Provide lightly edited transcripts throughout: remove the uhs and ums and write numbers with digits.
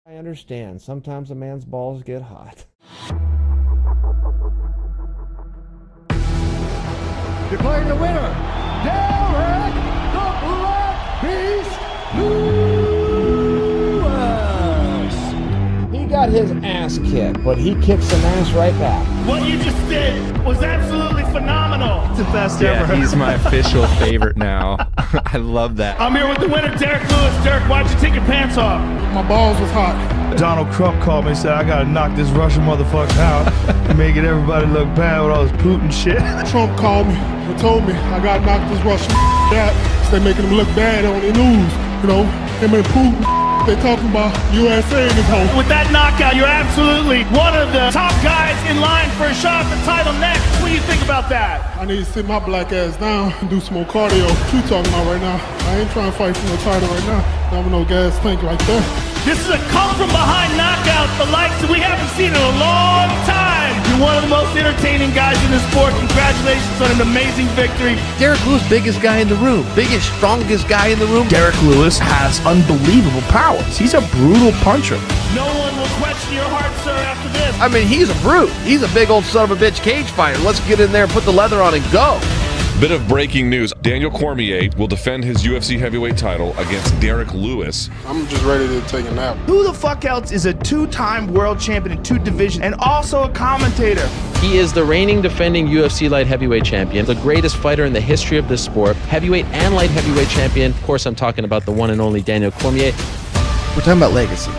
I understand. Sometimes a man's balls get hot. Declaring the winner, Derrick the Black Beast Lewis. He got his ass kicked, but he kicked some ass right back. What you just did was absolutely phenomenal. It's the best ever. He's my official favorite now. I love that. I'm here with the winner, Derrick Lewis. Derrick, why'd you take your pants off? My balls was hot. Donald Trump called me and said, I gotta knock this Russian motherfucker out and making everybody look bad with all this Putin shit. Trump called me and told me I gotta knock this Russian out. So they making him look bad on the news. You know, him and Putin, they talking about USA in this whole. With that knockout, you're absolutely one of the top guys in line for a shot at the title next. What do you think about that? I need to sit my black ass down and do some more cardio. What you talking about right now? I ain't trying to fight for no title right now. I have no gas tank like that. This is a come-from-behind knockout, the likes that we haven't seen in a long time. You're one of the most entertaining guys in the sport. Congratulations on an amazing victory. Derrick Lewis, biggest guy in the room, biggest, strongest guy in the room. Derrick Lewis has unbelievable powers. He's a brutal puncher. No one will question your heart, sir, after this. I mean, he's a brute. He's a big old son of a bitch cage fighter. Let's get in there and put the leather on and go. Bit of breaking news. Daniel Cormier will defend his UFC heavyweight title against Derrick Lewis. I'm just ready to take a nap. Who the fuck else is a two-time world champion in 2 divisions and also a commentator? He is the reigning defending UFC light heavyweight champion, the greatest fighter in the history of this sport, heavyweight and light heavyweight champion. Of course, I'm talking about the one and only Daniel Cormier. We're talking about legacy.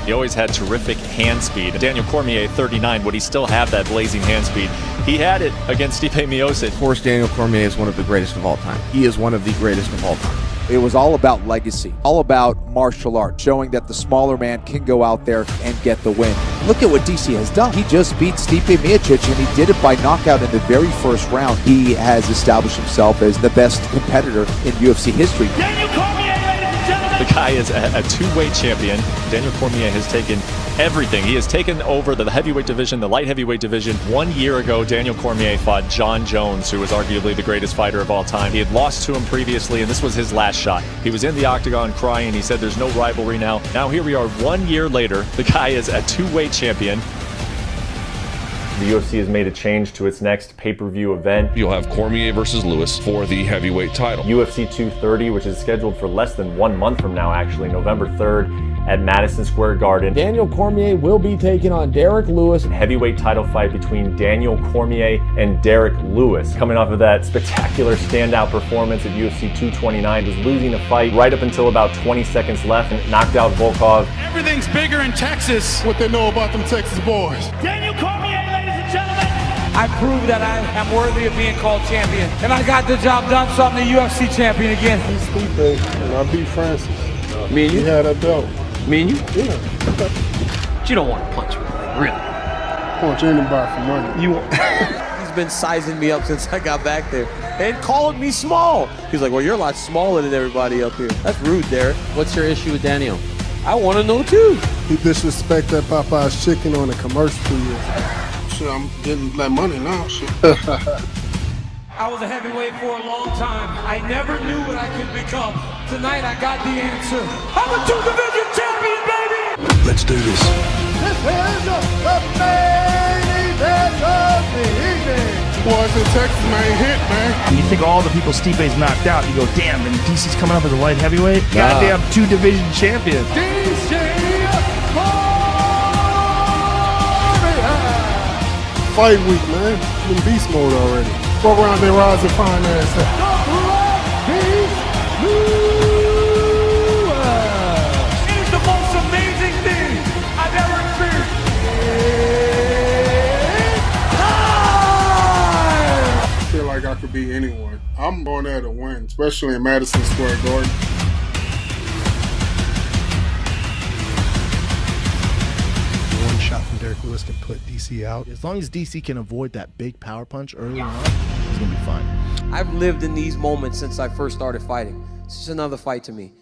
He always had terrific hand speed. Daniel Cormier, 39, would he still have that blazing hand speed? He had it against Stipe Miocic. Of course, Daniel Cormier is one of the greatest of all time. He is one of the greatest of all time. It was all about legacy, all about martial art, showing that the smaller man can go out there and get the win. Look at what DC has done. He just beat Stipe Miocic, and he did it by knockout in the very first round. He has established himself as the best competitor in UFC history. Daniel Cormier, ladies and gentlemen. The guy is a two-weight champion. Daniel Cormier has taken everything. He has taken over the heavyweight division, the light heavyweight division. 1 year ago, Daniel Cormier fought John Jones, who was arguably the greatest fighter of all time. He had lost to him previously, and this was his last shot. He was in the octagon crying. He said there's no rivalry now. Now here we are 1 year later. The guy is a two-weight champion. The UFC has made a change to its next pay-per-view event. You'll have Cormier versus Lewis for the heavyweight title. UFC 230, which is scheduled for less than 1 month from now, actually, November 3rd at Madison Square Garden. Daniel Cormier will be taking on Derrick Lewis. Heavyweight title fight between Daniel Cormier and Derrick Lewis. Coming off of that spectacular standout performance at UFC 229, was losing the fight right up until about 20 seconds left and knocked out Volkov. Everything's bigger in Texas. What they know about them Texas boys. Daniel Cormier, ladies and gentlemen. I proved that I am worthy of being called champion. And I got the job done, so I'm the UFC champion again. He's Stipe, and I beat Francis. Me and you? He had that belt. Me and you? Yeah. But you don't want to punch me, really. Punch anybody for money. He's been sizing me up since I got back there and calling me small. He's like, well, you're a lot smaller than everybody up here. That's rude, Derrick. What's your issue with Daniel? I want to know, too. He disrespected Popeye's chicken on the commercial 2 years ago. Shit, I'm getting that money now. Shit. I was a heavyweight for a long time. I never knew what I could become. Tonight I got the answer. I'm a 2-division champion, baby! Let's do this. This is the main event of the evening. Boys in Texas, man, hit, man. When you think of all the people Stipe's knocked out, you go, damn, and DC's coming up as a light heavyweight? Goddamn 2-division champion. DC Cormier. Fight week, man. I'm in beast mode already. Go around there, rise and find ass. The Black Beast Lewis. It is the most amazing thing I've ever experienced. I feel like I could be anyone. I'm going there to win, especially in Madison Square Garden. One shot from Derrick Lewis can put DC out. As long as DC can avoid that big power punch early on, he's going to be fine. I've lived in these moments since I first started fighting. It's just another fight to me.